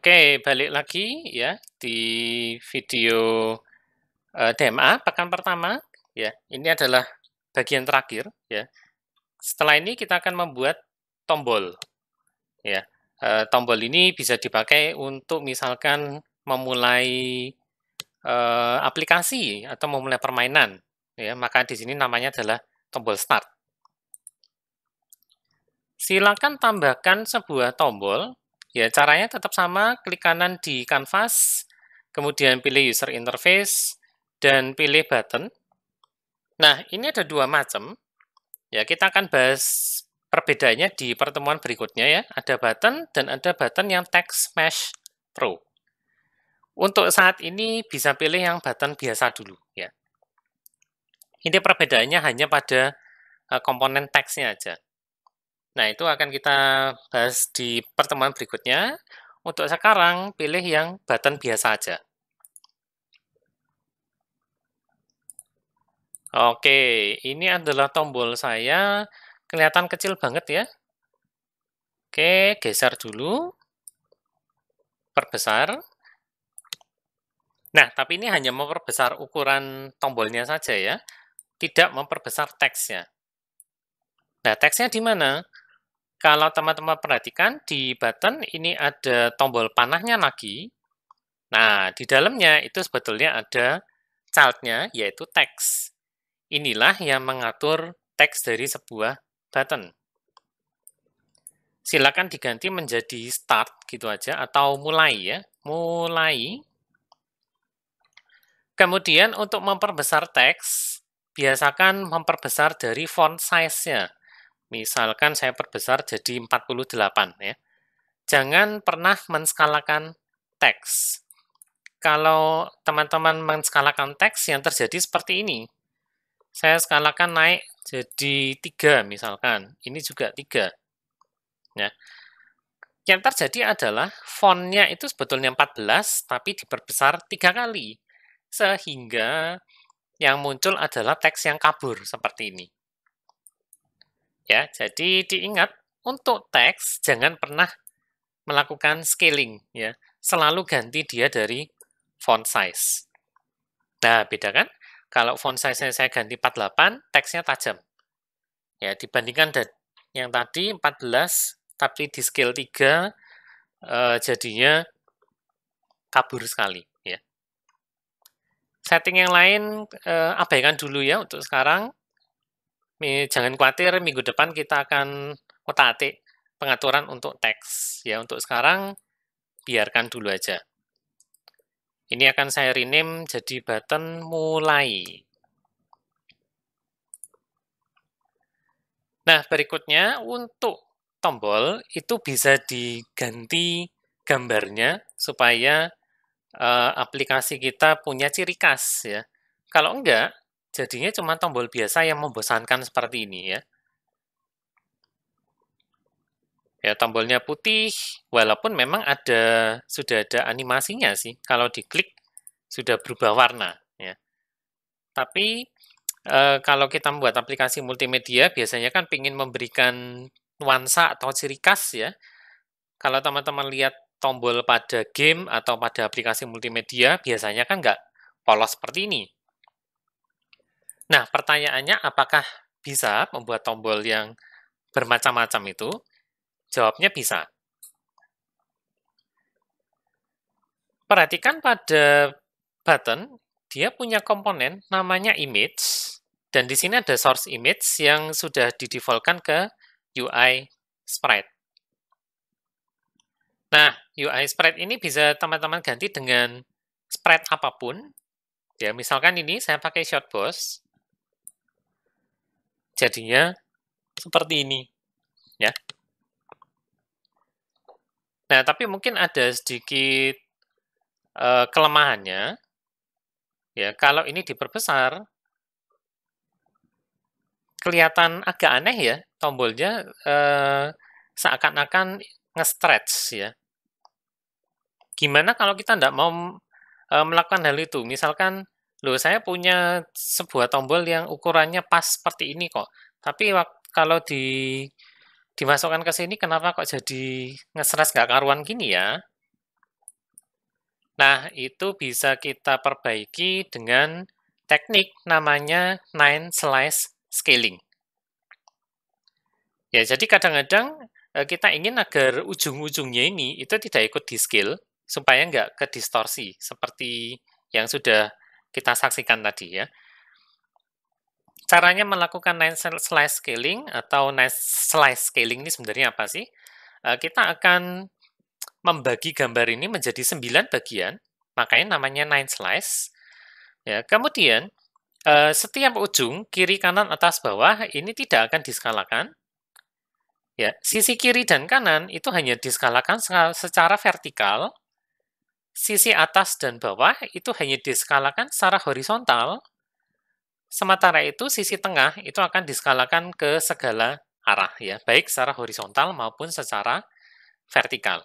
Oke, balik lagi ya di video DMA pekan pertama ya. Ini adalah bagian terakhir ya. Setelah ini kita akan membuat tombol ya. Tombol ini bisa dipakai untuk misalkan memulai aplikasi atau memulai permainan ya. Maka di sini namanya adalah tombol start. Silakan tambahkan sebuah tombol. Ya, caranya tetap sama, klik kanan di kanvas, kemudian pilih user interface, dan pilih button. Nah, ini ada dua macam. Ya, kita akan bahas perbedaannya di pertemuan berikutnya ya. Ada button dan ada button yang Text Mesh Pro. Untuk saat ini bisa pilih yang button biasa dulu ya. Ini perbedaannya hanya pada komponen teksnya aja. Nah, itu akan kita bahas di pertemuan berikutnya. Untuk sekarang, pilih yang button biasa aja. Oke, ini adalah tombol saya. Kelihatan kecil banget ya. Oke, geser dulu. Perbesar. Nah, tapi ini hanya memperbesar ukuran tombolnya saja ya. Tidak memperbesar teksnya. Nah, teksnya di mana? Kalau teman-teman perhatikan, di button ini ada tombol panahnya lagi. Nah, di dalamnya itu sebetulnya ada child-nya, yaitu teks. Inilah yang mengatur teks dari sebuah button. Silakan diganti menjadi start gitu aja, atau mulai ya. Mulai. Kemudian untuk memperbesar teks, biasakan memperbesar dari font size-nya. Misalkan saya perbesar jadi 48 ya. Jangan pernah menskalakan teks. Kalau teman-teman menskalakan teks, yang terjadi seperti ini. Saya skalakan naik jadi 3 misalkan. Ini juga 3. Ya. Yang terjadi adalah fontnya itu sebetulnya 14, tapi diperbesar 3 kali. Sehingga yang muncul adalah teks yang kabur seperti ini. Ya, jadi diingat, untuk teks jangan pernah melakukan scaling. Ya. Selalu ganti dia dari font size. Nah, beda kan? Kalau font size-nya saya ganti 48, teksnya tajam. Ya, dibandingkan yang tadi 14, tapi di scale 3, jadinya kabur sekali. Ya. Setting yang lain abaikan dulu ya untuk sekarang. Jangan khawatir, minggu depan kita akan otak-atik pengaturan untuk teks. Ya, untuk sekarang, biarkan dulu aja. Ini akan saya rename jadi button mulai. Nah, berikutnya untuk tombol itu bisa diganti gambarnya supaya aplikasi kita punya ciri khas ya. Kalau enggak, jadinya cuma tombol biasa yang membosankan seperti ini ya. Ya, tombolnya putih, walaupun memang sudah ada animasinya sih. Kalau diklik, sudah berubah warna. Ya. Tapi, kalau kita membuat aplikasi multimedia, biasanya kan ingin memberikan nuansa atau ciri khas ya. Kalau teman-teman lihat tombol pada game atau pada aplikasi multimedia, biasanya kan nggak polos seperti ini. Nah, pertanyaannya apakah bisa membuat tombol yang bermacam-macam itu? Jawabnya bisa. Perhatikan pada button, dia punya komponen namanya image, dan di sini ada source image yang sudah didefaultkan ke UI sprite. Nah, UI sprite ini bisa teman-teman ganti dengan sprite apapun. Ya, misalkan ini saya pakai Shortboss. Jadinya seperti ini, ya. Nah, tapi mungkin ada sedikit kelemahannya. Ya, kalau ini diperbesar, kelihatan agak aneh ya, tombolnya seakan-akan nge-stretch ya. Gimana kalau kita tidak mau melakukan hal itu? Misalkan, loh saya punya sebuah tombol yang ukurannya pas seperti ini kok, tapi kalau dimasukkan ke sini kenapa kok jadi nge-stretch nggak karuan gini ya? Nah, itu bisa kita perbaiki dengan teknik namanya 9 slice scaling. Ya, jadi kadang-kadang kita ingin agar ujung-ujungnya ini itu tidak ikut di scale, supaya nggak ke distorsi, seperti yang sudah kita saksikan tadi ya. Caranya melakukan 9 slice scaling atau 9 slice scaling ini sebenarnya apa sih? Kita akan membagi gambar ini menjadi 9 bagian, makanya namanya 9 slice. Ya, kemudian setiap ujung kiri, kanan, atas, bawah ini tidak akan diskalakan. Ya, sisi kiri dan kanan itu hanya diskalakan secara vertikal. Sisi atas dan bawah itu hanya diskalakan secara horizontal. Sementara itu sisi tengah itu akan diskalakan ke segala arah ya, baik secara horizontal maupun secara vertikal.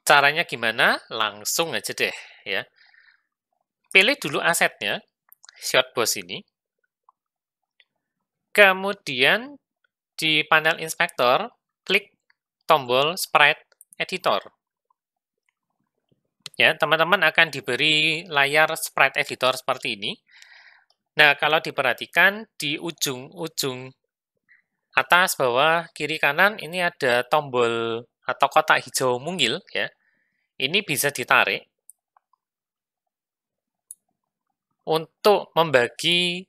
Caranya gimana? Langsung aja deh ya. Pilih dulu asetnya, Shotboss ini. Kemudian di panel inspektor, klik tombol Sprite Editor. Ya, teman-teman akan diberi layar Sprite Editor seperti ini. Nah, kalau diperhatikan di ujung-ujung atas, bawah, kiri, kanan ini ada tombol atau kotak hijau mungil ya. Ini bisa ditarik untuk membagi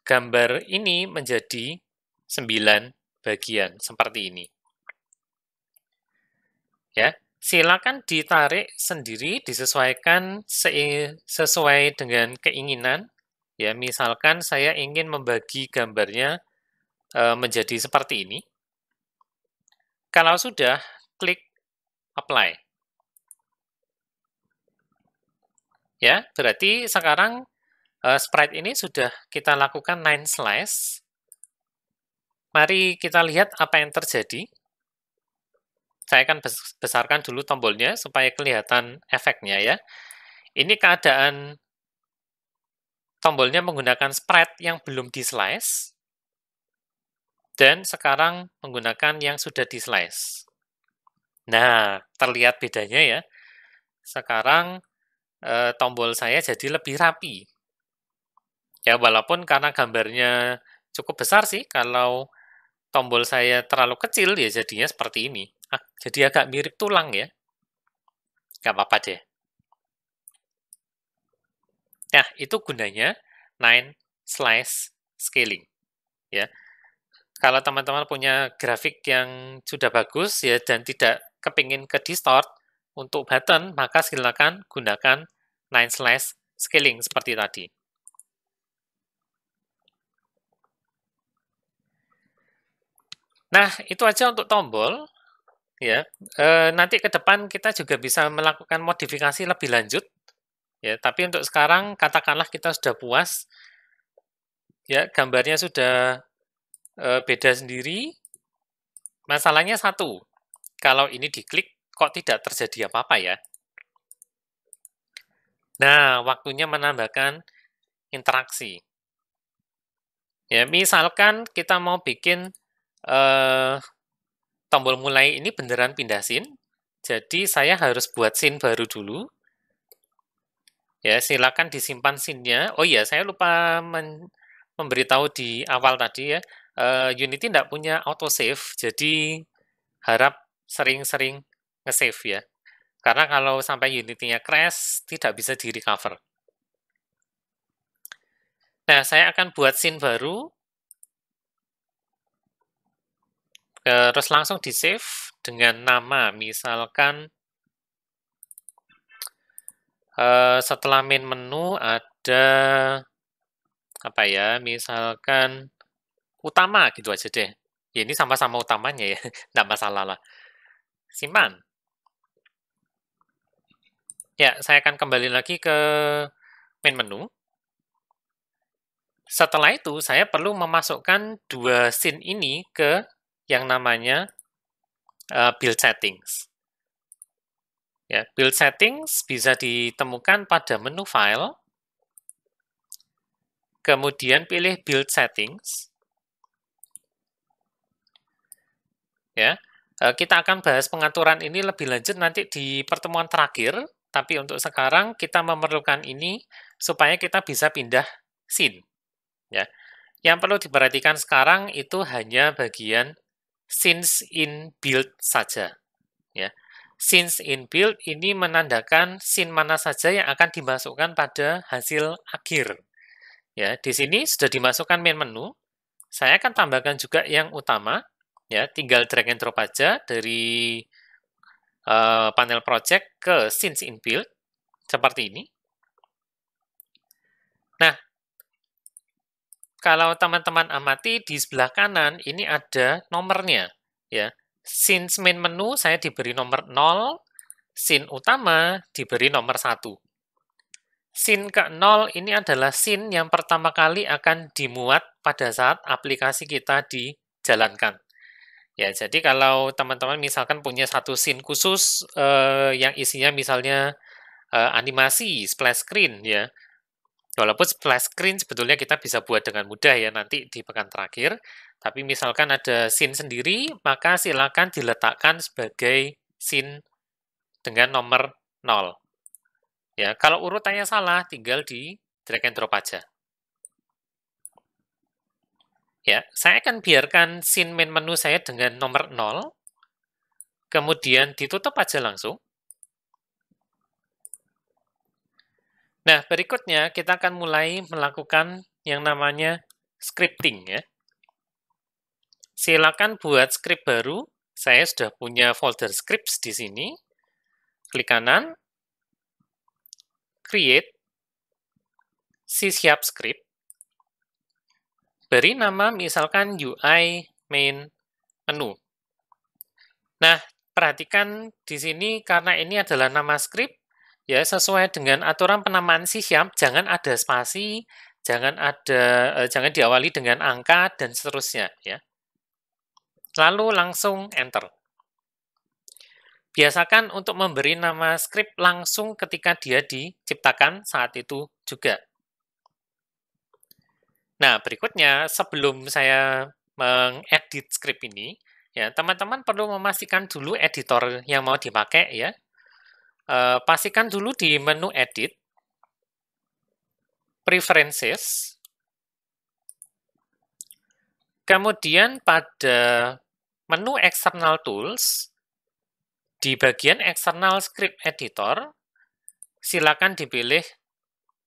gambar ini menjadi 9 bagian seperti ini. Ya, silakan ditarik sendiri, disesuaikan sesuai dengan keinginan. Ya, misalkan saya ingin membagi gambarnya menjadi seperti ini. Kalau sudah, klik apply. Ya, berarti sekarang sprite ini sudah kita lakukan 9 slice. Mari kita lihat apa yang terjadi. Saya akan besarkan dulu tombolnya supaya kelihatan efeknya ya. Ini keadaan tombolnya menggunakan sprite yang belum di-slice, dan sekarang menggunakan yang sudah di-slice. Nah, terlihat bedanya ya. Sekarang tombol saya jadi lebih rapi. Ya, walaupun karena gambarnya cukup besar sih, kalau tombol saya terlalu kecil ya jadinya seperti ini. Jadi agak mirip tulang ya. Nggak apa-apa deh. Nah, itu gunanya 9 slice scaling. Ya. Kalau teman-teman punya grafik yang sudah bagus ya dan tidak kepingin ke distort untuk button, maka silakan gunakan 9 slice scaling seperti tadi. Nah, itu aja untuk tombol. Ya, nanti ke depan kita juga bisa melakukan modifikasi lebih lanjut. Ya, tapi untuk sekarang katakanlah kita sudah puas. Ya, gambarnya sudah beda sendiri. Masalahnya satu, kalau ini diklik kok tidak terjadi apa-apa ya. Nah, waktunya menambahkan interaksi. Ya, misalkan kita mau bikin tombol mulai ini beneran pindah scene, jadi saya harus buat scene baru dulu. Ya, silakan disimpan scene-nya. Oh iya, saya lupa memberitahu di awal tadi ya, Unity tidak punya autosave, jadi harap sering-sering nge-save ya. Karena kalau sampai Unity-nya crash, tidak bisa di-recover. Nah, saya akan buat scene baru, terus langsung di-save dengan nama, misalkan setelah main menu ada apa ya, misalkan utama gitu aja deh. Ya ini sama-sama utamanya ya, nggak masalah lah. Simpan. Ya, saya akan kembali lagi ke main menu. Setelah itu, saya perlu memasukkan dua scene ini ke yang namanya build settings. Ya, build settings bisa ditemukan pada menu file, kemudian pilih build settings. Ya, Kita akan bahas pengaturan ini lebih lanjut nanti di pertemuan terakhir, tapi untuk sekarang kita memerlukan ini supaya kita bisa pindah scene. Ya. Yang perlu diperhatikan sekarang itu hanya bagian scenes in build saja. Ya. Scenes in build ini menandakan scene mana saja yang akan dimasukkan pada hasil akhir. Ya, di sini sudah dimasukkan main menu. Saya akan tambahkan juga yang utama. Ya, tinggal drag and drop aja dari panel project ke scenes in build seperti ini. Nah, kalau teman-teman amati di sebelah kanan ini ada nomornya, ya. Scenes main menu saya diberi nomor 0, scene utama diberi nomor 1. Scene ke-0 ini adalah scene yang pertama kali akan dimuat pada saat aplikasi kita dijalankan. Ya, jadi kalau teman-teman misalkan punya satu scene khusus yang isinya misalnya animasi, splash screen ya. Walaupun splash screen sebetulnya kita bisa buat dengan mudah ya nanti di pekan terakhir. Tapi misalkan ada scene sendiri, maka silakan diletakkan sebagai scene dengan nomor 0. Ya, kalau urutannya salah tinggal di drag and drop aja. Ya, saya akan biarkan scene main menu saya dengan nomor 0. Kemudian ditutup aja langsung. Nah, berikutnya kita akan mulai melakukan yang namanya scripting ya. Silakan buat script baru. Saya sudah punya folder scripts di sini. Klik kanan, create, C# script. Beri nama misalkan UI main menu. Nah, perhatikan di sini karena ini adalah nama script, ya sesuai dengan aturan penamaan C#, jangan ada spasi, jangan diawali dengan angka dan seterusnya ya. Lalu langsung enter. Biasakan untuk memberi nama script langsung ketika dia diciptakan saat itu juga. Nah, berikutnya sebelum saya mengedit script ini, ya teman-teman perlu memastikan dulu editor yang mau dipakai ya. Pastikan dulu di menu edit, preferences, kemudian pada menu external tools, di bagian external script editor, silakan dipilih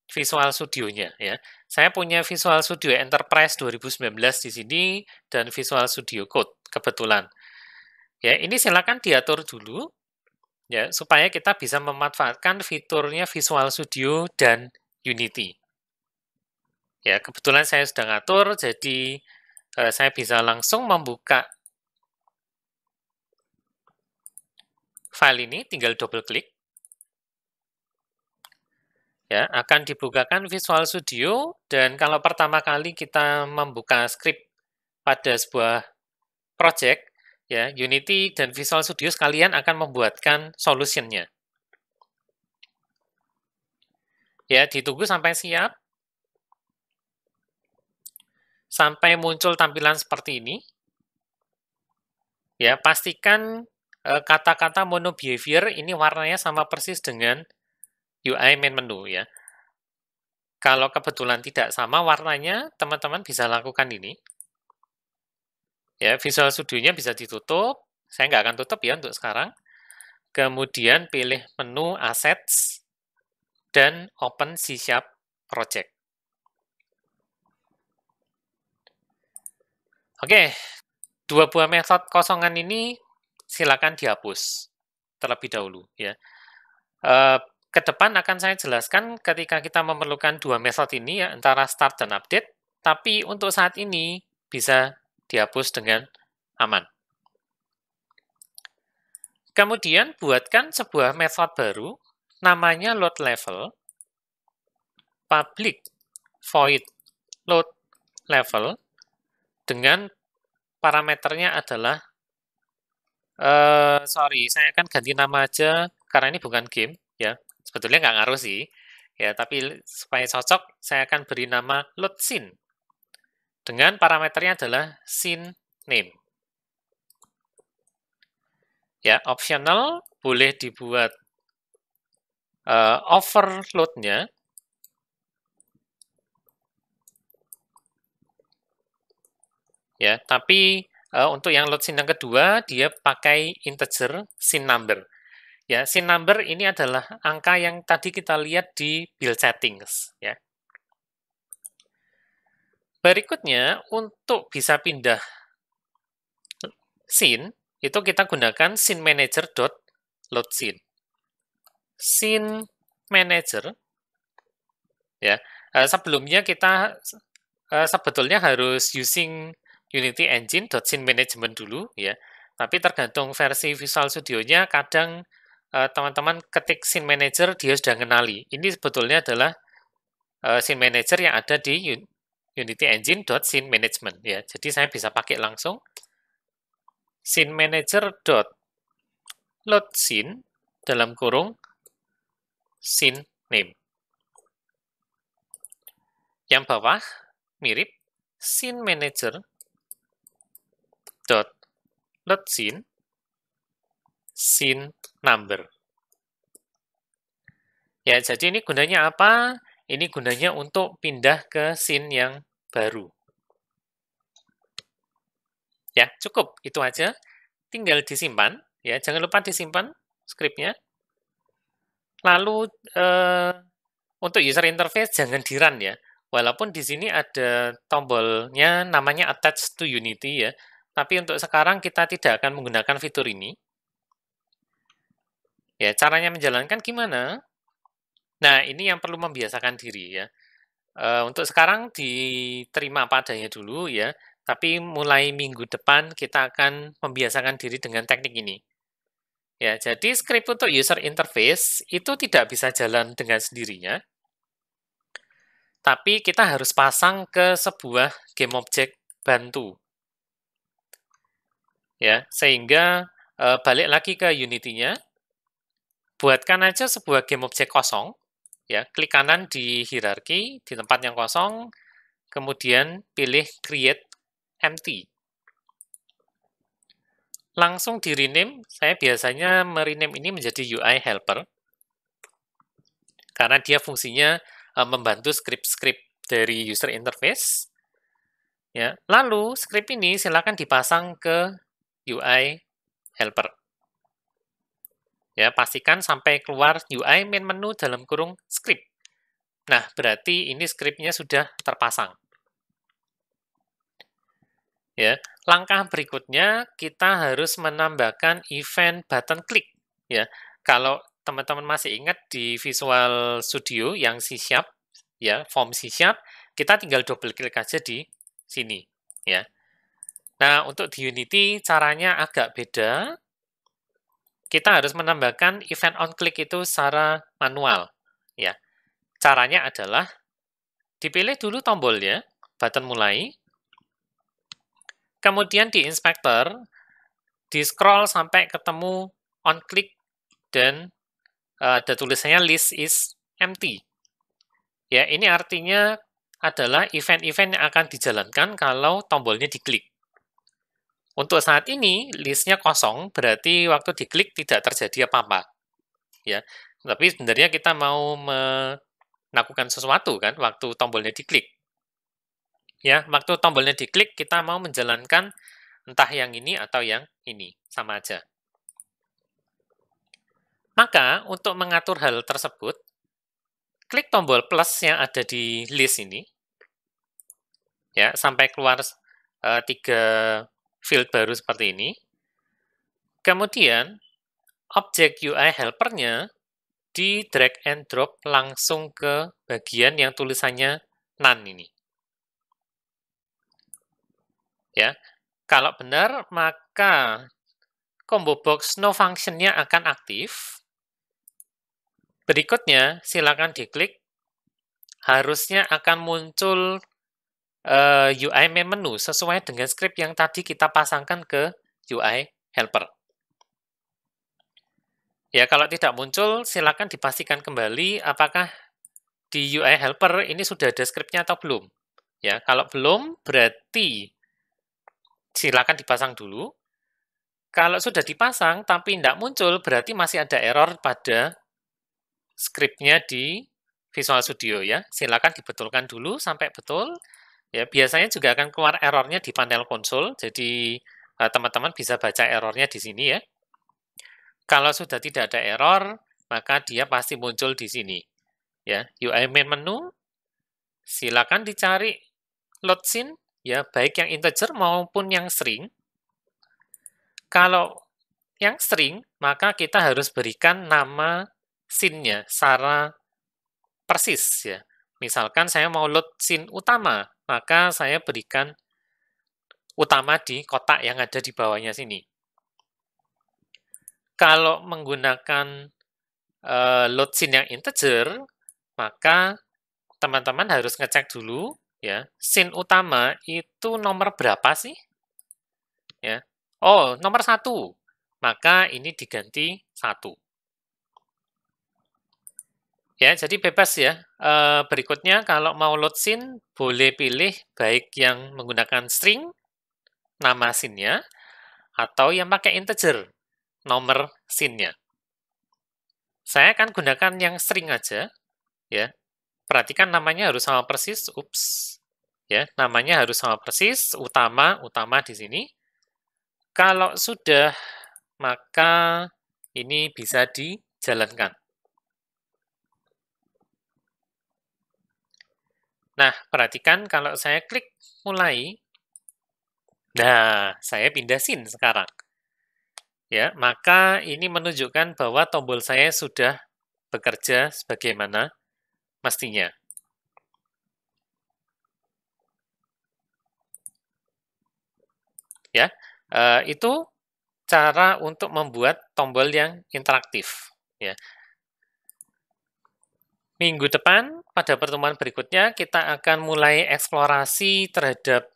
Visual Studio-nya ya. Saya punya Visual Studio Enterprise 2019 di sini dan Visual Studio Code kebetulan. Ya, ini silakan diatur dulu ya supaya kita bisa memanfaatkan fiturnya Visual Studio dan Unity. Ya, kebetulan saya sudah ngatur jadi saya bisa langsung membuka file ini, tinggal double klik. Ya, akan dibukakan Visual Studio dan kalau pertama kali kita membuka script pada sebuah project, ya, Unity dan Visual Studio sekalian akan membuatkan solution-nya. Ya, ditunggu sampai siap. Sampai muncul tampilan seperti ini. Ya, pastikan kata-kata mono behavior ini warnanya sama persis dengan UI main menu ya. Kalau kebetulan tidak sama warnanya, teman-teman bisa lakukan ini. Ya, Visual Studio-nya bisa ditutup. Saya nggak akan tutup ya untuk sekarang. Kemudian pilih menu Assets dan Open C# Project. Oke, dua buah metode kosongan ini silakan dihapus terlebih dahulu ya. Ke depan akan saya jelaskan ketika kita memerlukan dua metode ini ya, antara start dan update, tapi untuk saat ini bisa dihapus dengan aman. Kemudian buatkan sebuah metode baru, namanya load level, public void load level, dengan parameternya adalah, saya akan ganti nama aja, karena ini bukan game, ya. Sebetulnya nggak ngaruh sih, ya, tapi supaya cocok, saya akan beri nama load scene. Dengan parameternya adalah scene name. Ya, optional boleh dibuat overload-nya. Ya, tapi untuk yang load scene yang kedua, dia pakai integer scene number. Ya, scene number ini adalah angka yang tadi kita lihat di build settings. Ya. Berikutnya, untuk bisa pindah scene, itu kita gunakan scene manager load scene. Scene manager, ya. Sebelumnya kita sebetulnya harus using Unity Engine .scene management dulu, ya. Tapi tergantung versi Visual Studio-nya, kadang teman-teman ketik scene manager dia sudah mengenali. Ini sebetulnya adalah scene manager yang ada di Unity Engine .scene management, ya. Jadi saya bisa pakai langsung scene manager load scene dalam kurung scene name. Yang bawah mirip scene manager load scene number. Ya, jadi ini gunanya apa? Ini gunanya untuk pindah ke scene yang baru. Ya, cukup. Itu aja. Tinggal disimpan. Ya, jangan lupa disimpan skripnya. Lalu, untuk user interface jangan di-run ya. Walaupun di sini ada tombolnya namanya Attach to Unity ya. Tapi untuk sekarang kita tidak akan menggunakan fitur ini. Ya, caranya menjalankan gimana? Nah, ini yang perlu membiasakan diri ya. Untuk sekarang diterima apa adanya dulu ya, tapi mulai minggu depan kita akan membiasakan diri dengan teknik ini. Ya, jadi script untuk user interface itu tidak bisa jalan dengan sendirinya, tapi kita harus pasang ke sebuah game object bantu. Ya, sehingga balik lagi ke Unity-nya, buatkan aja sebuah game object kosong. Ya, klik kanan di hierarki di tempat yang kosong, kemudian pilih create empty. Langsung di rename, saya biasanya merename ini menjadi UI helper, karena dia fungsinya membantu script-script dari user interface. Ya, lalu script ini silakan dipasang ke UI helper. Ya, pastikan sampai keluar UI main menu dalam kurung script. Nah, berarti ini scriptnya sudah terpasang. Ya, langkah berikutnya kita harus menambahkan event button click. Ya, kalau teman-teman masih ingat di Visual Studio yang C#, ya, form C#, kita tinggal double klik aja di sini, ya. Nah, untuk di Unity caranya agak beda. Kita harus menambahkan event on click itu secara manual, ya. Caranya adalah dipilih dulu tombolnya, button mulai, kemudian di inspector, di-scroll sampai ketemu on click dan ada tulisannya list is empty. Ya, ini artinya adalah event-event yang akan dijalankan kalau tombolnya diklik. Untuk saat ini, listnya kosong, berarti waktu diklik tidak terjadi apa-apa. Ya, tapi sebenarnya kita mau melakukan sesuatu kan waktu tombolnya diklik. Ya, waktu tombolnya diklik kita mau menjalankan entah yang ini atau yang ini, sama aja. Maka untuk mengatur hal tersebut, klik tombol plus yang ada di list ini, ya sampai keluar 3 field baru seperti ini. Kemudian objek UI helper-nya di drag and drop langsung ke bagian yang tulisannya none ini. Ya, kalau benar maka combo box no function-nya akan aktif. Berikutnya silakan diklik. Harusnya akan muncul UI main menu sesuai dengan script yang tadi kita pasangkan ke UI helper. Ya, kalau tidak muncul, silakan dipastikan kembali apakah di UI helper ini sudah ada scriptnya atau belum. Ya, kalau belum, berarti silakan dipasang dulu. Kalau sudah dipasang tapi tidak muncul, berarti masih ada error pada skripnya di Visual Studio ya. Silakan dibetulkan dulu sampai betul. Ya, biasanya juga akan keluar errornya di panel konsol, jadi teman-teman bisa baca errornya di sini ya. Kalau sudah tidak ada error, maka dia pasti muncul di sini. Ya, UI main menu, silakan dicari load scene, ya baik yang integer maupun yang string. Kalau yang string, maka kita harus berikan nama scene-nya secara persis ya. Misalkan saya mau load scene utama, maka saya berikan utama di kotak yang ada di bawahnya sini. Kalau menggunakan load scene yang integer, maka teman-teman harus ngecek dulu ya, scene utama itu nomor berapa sih? Ya. Oh, nomor 1. Maka ini diganti 1. Ya, jadi bebas ya. Berikutnya kalau mau load scene, boleh pilih baik yang menggunakan string, nama scene-nya, atau yang pakai integer, nomor scene-nya. Saya akan gunakan yang string aja, ya. Perhatikan namanya harus sama persis, ups. Ya, namanya harus sama persis, utama di sini. Kalau sudah, maka ini bisa dijalankan. Nah, perhatikan kalau saya klik mulai, nah, saya pindah scene sekarang. Ya, maka ini menunjukkan bahwa tombol saya sudah bekerja sebagaimana mestinya. Ya, itu cara untuk membuat tombol yang interaktif. Ya. Minggu depan, pada pertemuan berikutnya, kita akan mulai eksplorasi terhadap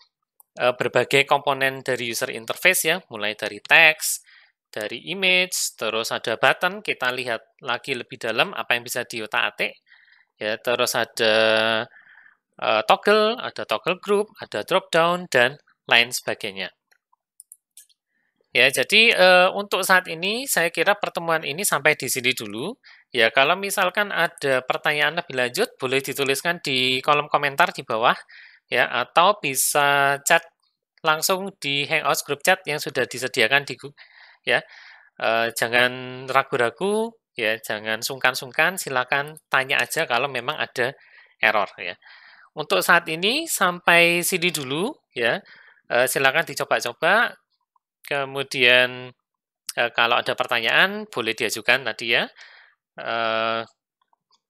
berbagai komponen dari user interface ya, mulai dari teks, dari image, terus ada button, kita lihat lagi lebih dalam apa yang bisa diotak-atik, ya, terus ada ada toggle group, ada drop down, dan lain sebagainya. Ya, jadi untuk saat ini saya kira pertemuan ini sampai di sini dulu. Ya, kalau misalkan ada pertanyaan lebih lanjut, boleh dituliskan di kolom komentar di bawah, ya, atau bisa chat langsung di Hangouts grup chat yang sudah disediakan di ya. Jangan ragu-ragu, ya, jangan sungkan-sungkan, silakan tanya aja kalau memang ada error, ya. Untuk saat ini sampai sini dulu, ya. Silakan dicoba-coba. Kemudian kalau ada pertanyaan boleh diajukan tadi ya.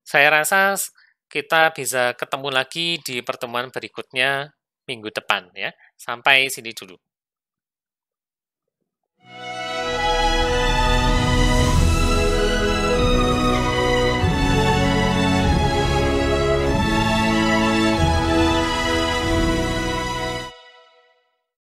Saya rasa kita bisa ketemu lagi di pertemuan berikutnya minggu depan ya. Sampai sini dulu.